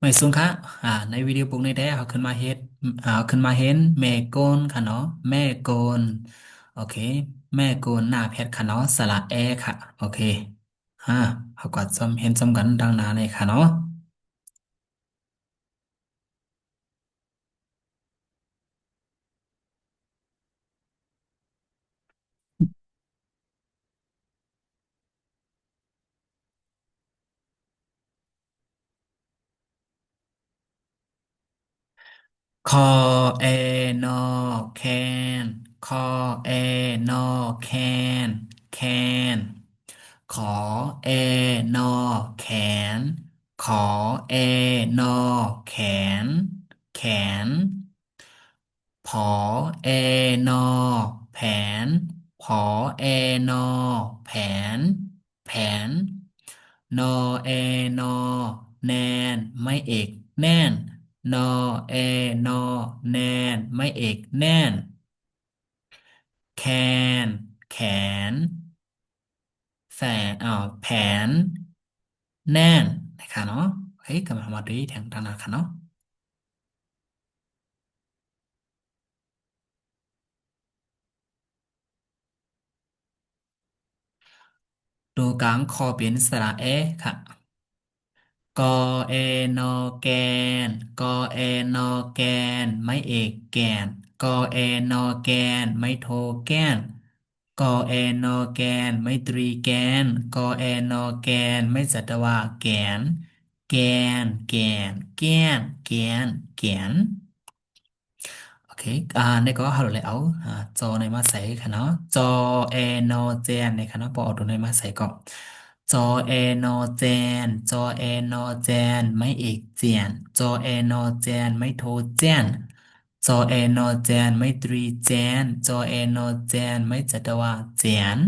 ไม่สูงค่ะในวิดีโอปุ่มนี้ได้เขาขึ้นมาเฮ็ดเขาขึ้นมาเห็นแม่โกนค่ะเนาะแม่โกนโอเคแม่โกนหน้าเพชรค่ะเนาะสระแอค่ะโอเคอ่าเขาก็จำเห็นจำกันดังหน้าเลยค่ะเนาะคอเอนอแคนคอเอนอแคนแคนขอเอนอแขนขอเอนอแขนแขน ผอเอนอแผนผอเอนอแผนแผนนอเอนอแนนไม่เอกแน่นนอเอนอแนนไม่เอกแน่นแคนแขนแฝงแผนแน่นนะคะเนาะเฮ้ยกำลังมาดูแทงตางนะคะเนาะ ตัวกลางคอเป็นสระเอค่ะ กอเอนอแกนกอเอนอแกนไม่เอกแกนกอเอนอแกนไม่โทแกนกอเอนอแกนไม่ตรีแกนกอเอนอแกนไม่จัตวาแกนแกแกแกแกแกน โอเคในก็ฮัลโหลเลยเอาจอในมาใส่ค่ะเนาะจอเอโนเจนในค่ะเนาะพอเอาตัวในมาใส่ก็จอเอโนเจจอเอโนเจไม่เอกเจียนจอเอโนเจไม่โทเจนจอเอโนเจไม่ตรีเจจอเอโนเจไม่จัตวาเจน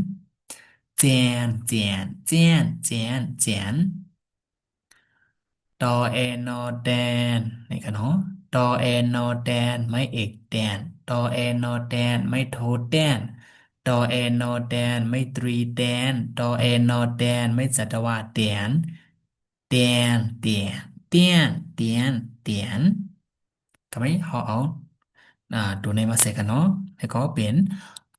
เจเจเจเจเจน ดอเอนอแดนนี่กันเนาะดอเอนอแดนไม่เอกแดนดอเอนอแดนไม่โทแดนดอเอนอแดนไม่ตรีแดนดอเอนอแดนไม่จัตวาแดนแดนแดนแดนแดนแดนทำไมเขาเอาตัวในมาใส่กันเนาะแล้วก็เป็น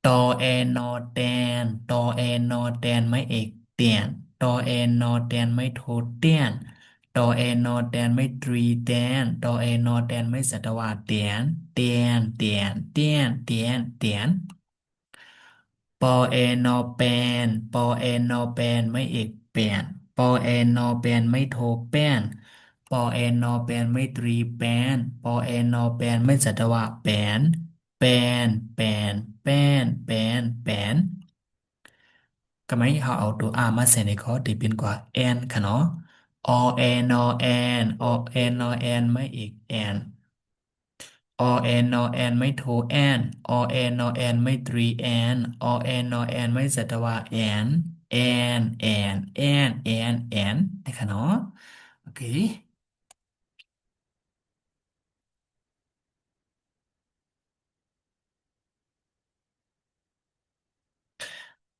ตอเอนอแดนตอเอนอแดนไม่เอกแดนตอเอนอแดนไม่โทแดน ดอเอนอแดนไม่ตรีแดนดอเอนอแดนไม่สัตวาแดนแดนแดนแดนแดนแดนปอเอนอแปนปอเอนอแปนไม่เอกแปนปอเอนอแปนไม่โทแปนปอเอนอแปนไม่ตรีแปนปอเอนอแปนไม่สัตวาแปนแปนแปนแปนแปนแปน ก็ไม่เขาเอาตัว R มาใส่ในคอที่เป็นกว่า N ค่ะเนาะ O N O N O N O N ไม่อีก N O N O N ไม่โท N O N O N ไม่ตรี N O N O N ไม่สัตวา N N N N N N นะคะเนาะโอเค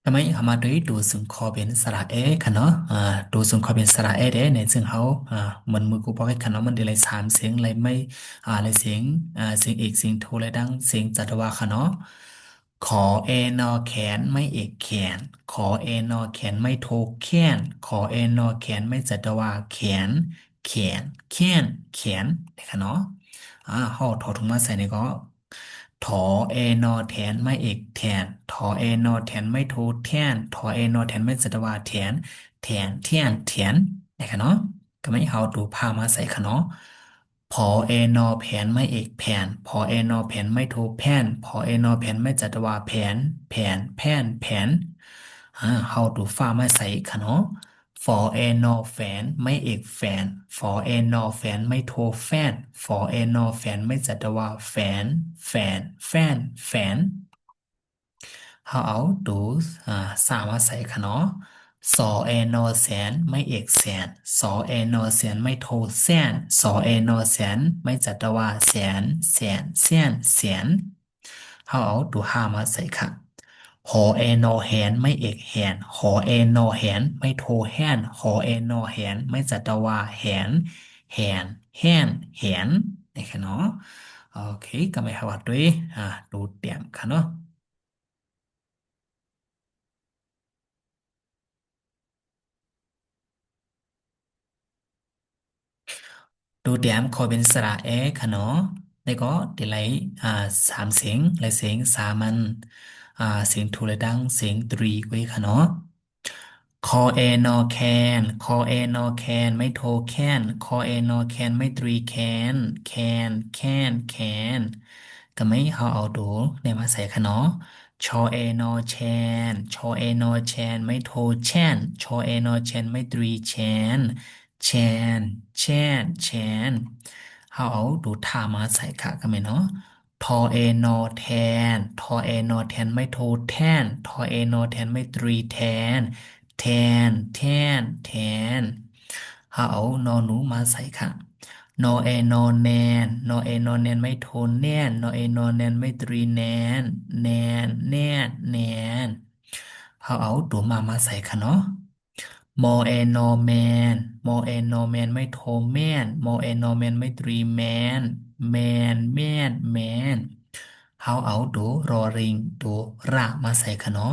ทำไมเขามาด้วยตัวซึ่งคอเป็นสระเอค่ะเนาะตัวซึ่งคอเป็นสระเอเด้ในซึ่งเขาเหมือนมือกูบอกให้ค่ะเนาะมันได้เลยสามเสียงเลยไม่เลยเสียงเสียงเอกเสียงโทเลยดังเสียงจัตวาค่ะเนาะขอเอนอแขนไม่เอกแขนขอเอนอแขนไม่โทแขนขอเอนอแขนไม่จัตวาแขนแขนแขนแขนนะคะเนาะเขาถอดถุงมาใส่ในก็ ถอเอนอแทนไม่เอกแทนถอเอนอแทนไม่โทแทนถอเอนอแทนไม่สัตวาแทนแทนแทนแทนนะคะเนาะก็ไม่เอาดูพามาใส่คะเนาะพอเอนอแผนไม่เอกแผนพอเอนอแผนไม่โทแผนพอเอนอแผนไม่จัตวาแผนแผนแผนแผนเอาดูฟ้ามาใส่คะเนาะ ฟอเอนอแฟนไม่เอกแฟนฟอเอนอแฟนไม่โทแฟนฟอเอนอแฟนไม่จัตวาแฟนแฟนแฟนแฟนเขาเอาดูอ่าสามารถใส่ค่ะเนาะสอเอนอแสนไม่เอกแสนสอเอนอแสนไม่โทแสนสอเอนอแสนไม่จัตวาแสนแสนแสนแสนเขาเอาดูห้ามาใส่ค่ะ หอเอนอแหนไม่เอกแหนหอเอนอแหนไม่โทแหนหอเอนอแหนไม่จัตวาแหน hand hand แหนนะครับเนาะโอเคก็ไม่หาว่าด้วยดูเตรียมค่ะเนาะ ตัวเดียมคอยเป็นสระเอค่ะเนาะแล้วก็เดี๋ยวไหลอ่าสามเสียงไหลเสียงสามัญเสียงโทและดังเสียงตรีไว้ค่ะเนาะคอเอนอแคนคอเอนอแคนไม่โทแคนคอเอนอแคนไม่ตรีแคนแคนแคนแคนก็ไม่เขาเอาดูในมาใส่ค่ะเนาะชอเอนอแชนชอเอนอแชนไม่โทแชนชอเอนอแชนไม่ตรีแชน แชนแชนแชนเขาเอาดูท่ามาใส่ค่ะกันไหมเนาะทอเอนอแทนทอเอนอแทนไม่โทแทนทอเอนอแทนไม่ตรีแทนแทนแทนแทนเขาเอานอหนูมาใส่ค่ะนอเอนอแนนนอเอนอแนนไม่โทแนนนอเอนอแนนไม่ตรีแนนแนนแนนแนนเขาเอาตัวมาใส่ค่ะเนาะ มอเอนอแมนมอเอนอแมนไม่โทแมนมอเอนอแมนไม่ตรีแมนแมนแมนแมนเฮาเอาดูรอริงดูระมาใส่ขะเนาะ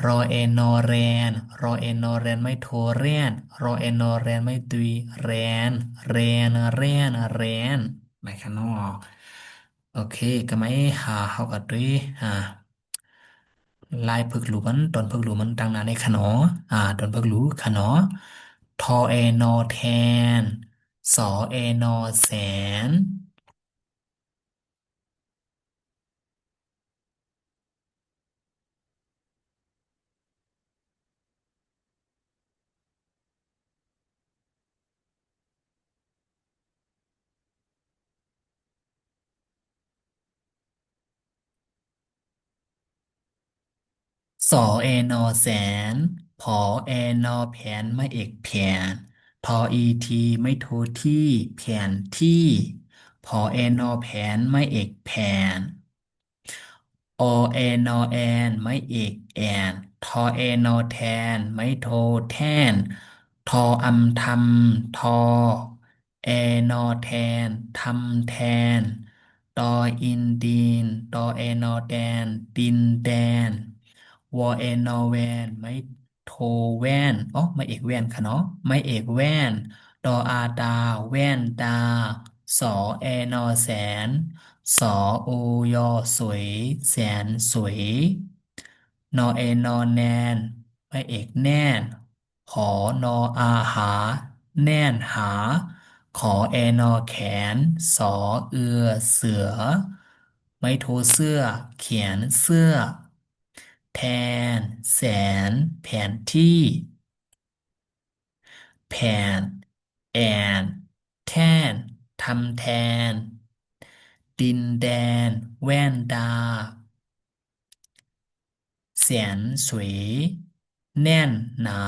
รอเอนอแรนรอเอนอแรนไม่โทแรนรอเอนอแรนไม่ตรีแรนแรนแรนแรนไม่ขะเนาะโอเคก็ไม่เฮากับด้วยลายพึกหลุมันตอนพึกหลุมันตั้งนานในขนอตอนพึกหลุขนอทอเอนอแทนสอเอนอแสน สอเอนอแสนผอเอนอแผนไม่เอกแผนทออีทีไม่โทที่แผนที่ผอเอนอแผนไม่เอกแผน อเอนอแอนไม่เอกแอนทอเอนอแทนไม่โทแทนทออำทำทอเอนอแทนทำแทนตออินดินตอเอนอแดนดินแดนวอเอนอแวนไม่โทแวนอ๋อไม่เอกแวนค่ะเนาะไม่เอกแวนดออาดาแว่นดาสอเอนอแสน สอโอยอสวยแสนสวยนอเอนอแนนพระเอกแน่นหอนออาหาแน่นหาขอเอนอแขนสอเอือเสือไม่โทเสื้อเขียนเสื้อแทนแสนแผนที่แผนแอนแท่นทำแทนดินแดนแว่นดา เสียนสวยแน่นหนา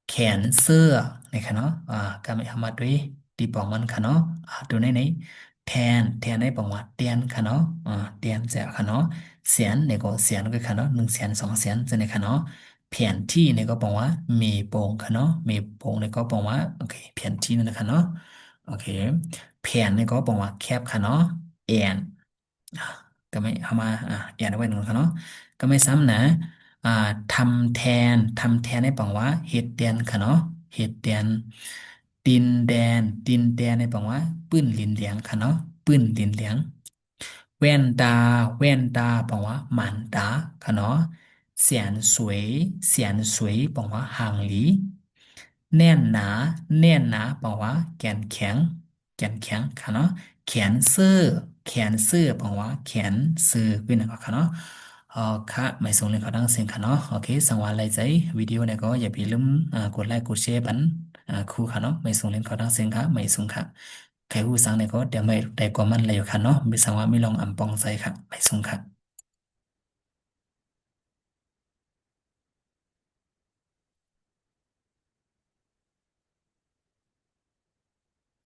แขนเสื้อนะคะเนาะก็ไม่ทำมาด้วยตีปองมันค่ะเนาะตัวไหนแทนในปองว่าเตียนค่ะเนาะเตียนเสียค่ะเนาะเสียนเนี่ยก็เสียนก็ค่ะเนาะ100,000200,000จะเนี่ยค่ะเนาะแผนที่เนี่ยก็บอกว่ามีโป่งค่ะเนาะมีโป่งเนี่ยก็บอกว่าโอเคแผนที่นั่นนะคะเนาะโอเคแผนเนี่ยก็บอกว่าแคบค่ะเนาะแอนอ่าก็ไม่เอามาแอนเอาไว้หนึ่งค่ะเนาะ ก็ไม่ซ้ำนะอ่าทำแทนให้ปังว่าเฮ็ดแดนค่ะเนาะเฮ็ดแดนดินแดนในปังว่าปื้นลินเหลียงค่ะเนาะปื้นลินเหลียงแว่นตาปังว่าหมันตาค่ะเนาะเสียนสวยปังว่าห่างหลีแน่นหนาแน่นหนาปังว่าแกนแข็งค่ะเนาะแขนเสื้อแขนเสื้อปังว่าแขนเสื้อเป็นอะไรค่ะเนาะ ค่ะไม่ส่งลิงก์เขาดังเสียงค่ะเนาะโอเคสังวาอะไรใจวิดีโอเนี่ยก็อย่าไปลืมกดไลค์กดแชร์บันครูค่ะเนาะไม่ส่งลิงก์เขาดังเสียงค่ะไม่ส่งค่ะใครผู้สั่งเนี่ยก็เดี๋ยวไม่ได้กว่ามันเลยอยู่ค่ะเนาะไม่สังว่าไม่ลองอ่ำปองใจค่ะไม่ส่งค่ะ